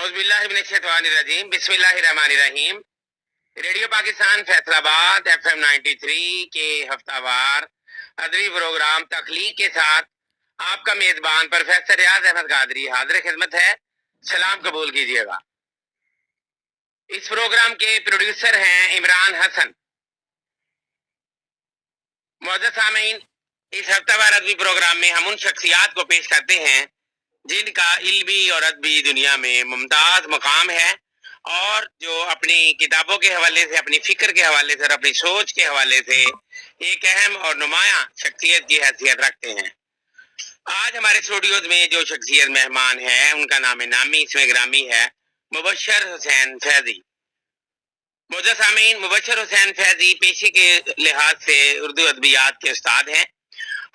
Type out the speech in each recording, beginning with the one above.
औज़ुबिल्लाहिमिनश्शैतानिर्रजीम बिस्मिल्लाहिर्रहमानिर्रहीम। Radio Pakistan Faisalabad FM 93 के हफ्तावार अदबी प्रोग्राम तखलीक के साथ आपका मेजबान प्रोफेसर रियाज अहमद कादरी हाजिर खिदमत है। सलाम कबूल कीजिएगा। इस प्रोग्राम के प्रोड्यूसर हैं इमरान हसन। मुअज़्ज़ज़ सामीन, इस हफ्तावार अदबी प्रोग्राम में हम उन शख्सियात को पेश करते हैं जिनका इल्मी और अदबी दुनिया में मुमताज़ मकाम है और जो अपनी किताबों के हवाले से, अपनी फ़िक्र के हवाले से और अपनी सोच के हवाले से एक अहम और नुमायां शख्सियत की हैसियत रखते हैं। आज हमारे स्टूडियोज में जो शख्सियत मेहमान है उनका नाम नामी इसमें ग्रामी है मुबशर हुसैन फैजी। मुअज़्ज़ज़ सामीन, मुबशर हुसैन फैजी पेशे के लिहाज से उर्दू अदबियात के उस्ताद हैं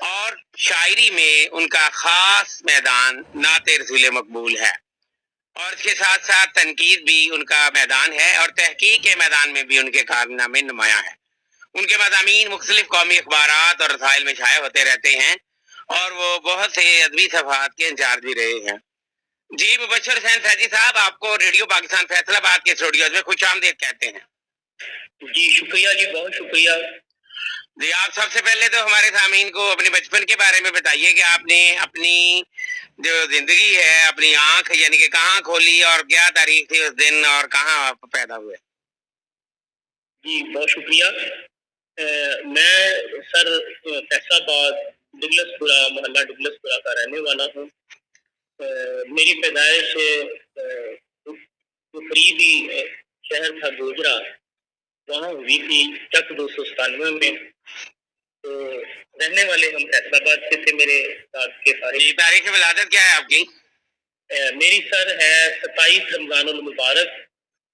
और शायरी में उनका खास मैदान नाते रसूल मकबूल है और इसके साथ साथ तनकीद भी उनका मैदान है और तहकीक के मैदान में भी उनके कारनामे नुमायां है। उनके मज़ामीन मुख्तलिफ कौमी अखबारात और रसाइल में शाये होते रहते हैं और वो बहुत से अदबी सफ़ात के इंचार्ज भी रहे हैं। जी मुबशर हुसैन फैजी साहब, आपको रेडियो पाकिस्तान फैसलाबाद के स्टूडियोज में खुशामदीद कहते हैं। जी शुक्रिया जी, बहुत शुक्रिया जी। आप सबसे पहले तो हमारे सामीन को अपने बचपन के बारे में बताइए कि आपने अपनी जो जिंदगी है, अपनी आंख यानी कि कहाँ खोली और क्या तारीख थी उस दिन और कहाँ आप पैदा हुए। जी बहुत शुक्रिया। मैं सर फैसलाबाद डुगलसपुरा मोहल्ला डुगलसपुरा का रहने वाला हूँ। मेरी पैदाइश करीबी शहर था गोजरा, वहाँ हुई थी चक 297 में। तो रहने वाले हम फैसलाबाद से थे। मेरे साथ के सारे। तारीख विलादत क्या है आपकी? मेरी सर है 27 रमजानुल मुबारक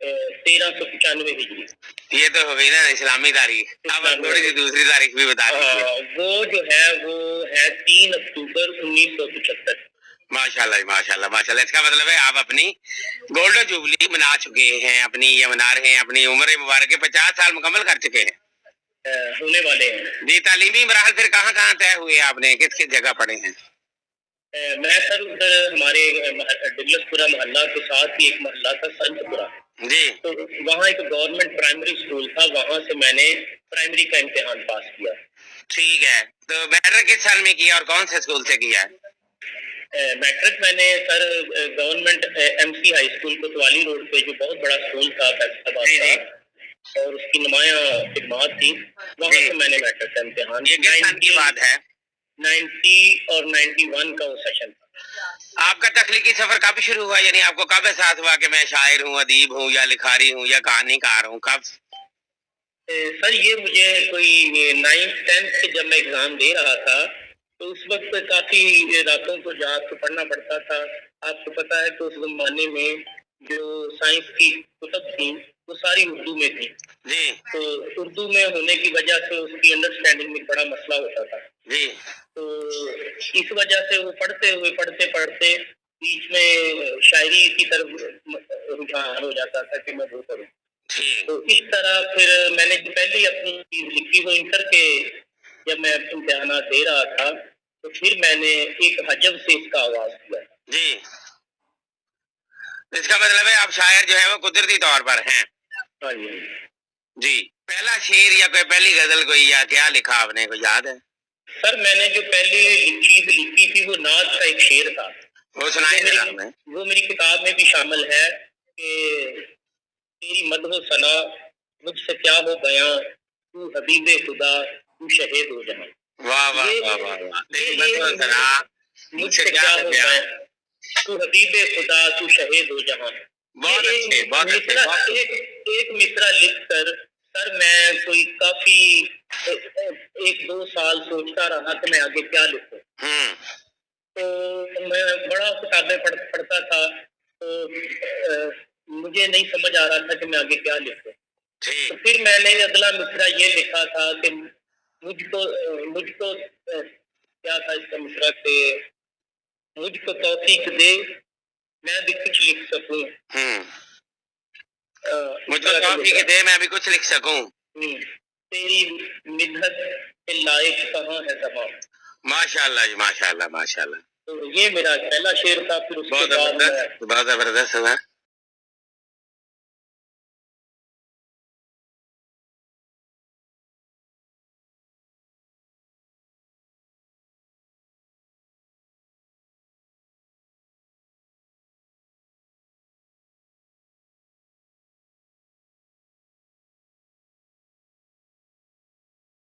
1395 हिजरी। ये तो हो गई ना इस्लामी तारीख। अब थोड़ी सी दूसरी तारीख भी बता दीजिए। वो जो है वो है 3 अक्टूबर 1975। माशाल्लाह माशाल्लाह माशाल्लाह। इसका मतलब है आप अपनी गोल्डन जुबली मना चुके हैं, अपनी ये मना रहे हैं, अपनी उम्र मुबारक के 50 साल मुकम्मल कर चुके हैं, होने वाले हैं। जी। तालीमी मराहल फिर कहाँ कहाँ तय हुए आपने, किस किस जगह पढ़े हैं? मैं सर उधर हमारे डुगलसपुरा मोहल्ला के साथ ही एक मोहल्ला था संतपुरा जी, तो वहाँ एक गवर्नमेंट प्राइमरी स्कूल था, वहाँ से मैंने प्राइमरी का इम्तिहान पास किया। ठीक है। तो मैट्रिक किस साल में किया और कौन से स्कूल से किया है? मैट्रिक मैंने sir government MC high school कोतवाली रोड पे जो बहुत बड़ा स्कूल था फैसलाबाद का और उसकी नुमाया खिदमत थी, वहाँ से मैंने मैट्रिक का इम्तिहान। ये किस साल की बात है? 90 और 91 का वो सेशन था। आपका तख्लीकी सफर कब शुरू हुआ, यानी आपको कब एहसास हुआ कि मैं शायर हूँ, अदीब हूँ या लिखारी हूँ या कहानीकार हूँ, कब? सर ये मुझे कोई 9th-10th जब मैं एग्जाम दे रहा था तो उस वक्त काफी रातों को जाग के पढ़ना पड़ता था। आपको पता है कि उस जमाने में जो साइंस की कुतब थी वो सारी उर्दू में थी जी। तो उर्दू में होने की वजह से उसकी अंडरस्टैंडिंग में बड़ा मसला होता था जी। तो इस वजह से वो पढ़ते पढ़ते बीच में शायरी की तरफ रुझान हो जाता था कि मैं वो करूँ। तो इस तरह फिर मैंने पहले अपनी चीज लिखी वो इंटर के जब मैं इम्तिहान दे रहा था तो फिर मैंने एक हजब से इसका आगाज किया। जी। इसका मतलब है आप शायर जो है वो कुदरती तौर पर हैं। हाँ जी जी। पहला शेर या कोई पहली गजल कोई या क्या लिखा आपने, को याद है? सर मैंने जो पहली चीज लिखी थी वो नात का एक शेर था, वो सुनाइए। वो मेरी किताब में भी शामिल है कि तेरी मदहो सना मुझसे क्या हो गया, तू हबीबे खुदा तू शहीद हो जाए। वाह वाह वाह वाह वाह। तेरी मदहो सना मुझसे क्या हो गया, तू हबीबे खुदा तू शहीद हो जहां। बहुत अच्छे, बहुत अच्छे। एक मिसरा लिख कर सर मैं कोई काफी 1-2 साल सोचता रहा कि मैं आगे क्या लिखूं। तो मैं बड़ा किताबें पढ़ता था तो मुझे नहीं समझ आ रहा था कि मैं आगे क्या लिखूं। तो फिर मैंने अगला मिसरा ये लिखा था कि मुझको क्या था इसका मिसरा के मुझको तौफीक दे मैं भी कुछ लिख सकूं। मुझको तौफीक दे मैं भी कुछ लिख सकूं। तेरी मिन्नत के लायक कहाँ है ज़बां। माशाल्लाह जी, माशाल्लाह माशाल्लाह। तो ये मेरा पहला शेर था। फिर उसके बाद बहुत जबरदस्त हुआ।